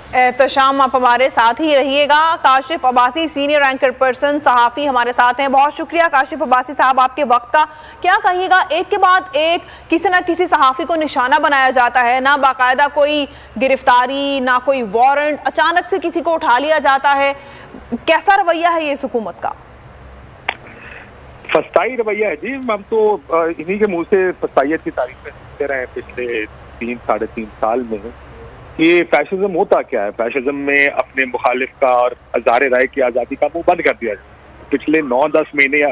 एहतशाम, आप हमारे साथ ही रहिएगा। Kashif Abbasi, senior anchor person सहाफ़ी हमारे साथ हैं। बहुत शुक्रिया काशिफ अब्बासी साहब आपके वक्त का। क्या कहिएगा, एक के बाद एक किसी न किसी सहाफ़ी को निशाना बनाया जाता है, ना बाकायदा कोई गिरफ्तारी, ना कोई वारंट, अचानक से किसी को उठा लिया जाता है। कैसा रवैया है ये इस हुकूमत का? फस्ताई रवैया है जी। हम तो इन्हीं के मुंह से फस्ताइयत की तारीफ दे रहे हैं पिछले 3-3.5 साल में। ये फैशिज्म होता क्या है? फैशिज्म में अपने मुखालिफ का और अज़हार राय की आज़ादी का मुंह बंद कर दिया जाए। पिछले 9-10 महीने या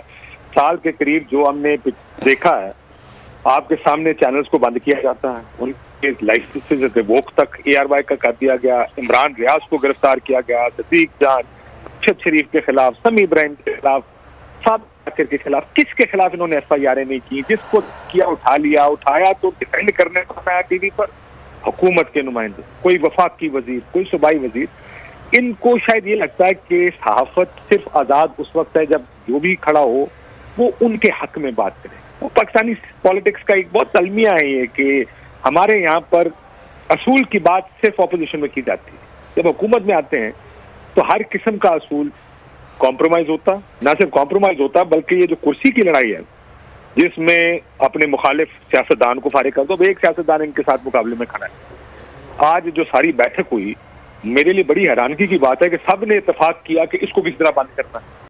साल के करीब जो हमने देखा है, आपके सामने चैनल्स को बंद किया जाता है, उनके लाइसेंसेस रिवोक तक ARY का कर दिया गया, इमरान रियाज को गिरफ्तार किया गया, सदीक जान, अरशद शरीफ के खिलाफ, समी इब्राहिम के खिलाफ, साद के खिलाफ, किसके खिलाफ इन्होंने FIR नहीं की? जिसको किया उठा लिया, उठाया तो डिफेंड करने को आया टीवी पर हुकूमत के नुमाइंदे, कोई वफाक की वजीर, कोई सूबाई वजीर। इनको शायद ये लगता है कि सहाफत सिर्फ आज़ाद उस वक्त है जब जो भी खड़ा हो वो उनके हक में बात करे। वो पाकिस्तानी पॉलिटिक्स का एक बहुत अलमिया है ये कि हमारे यहाँ पर असूल की बात सिर्फ अपोजिशन में की जाती है, जब हुकूमत में आते हैं तो हर किस्म का असूल कॉम्प्रोमाइज होता, ना सिर्फ कॉम्प्रोमाइज होता बल्कि ये जो कुर्सी की लड़ाई है जिसमें अपने मुखालिफ सियासतदान को फारिग कर दो, एक सियासतदान इनके साथ मुकाबले में खड़ा है। आज जो सारी बैठक हुई, मेरे लिए बड़ी हैरानगी की बात है कि सब ने इत्तेफाक किया कि इसको किस तरह बंद करना है।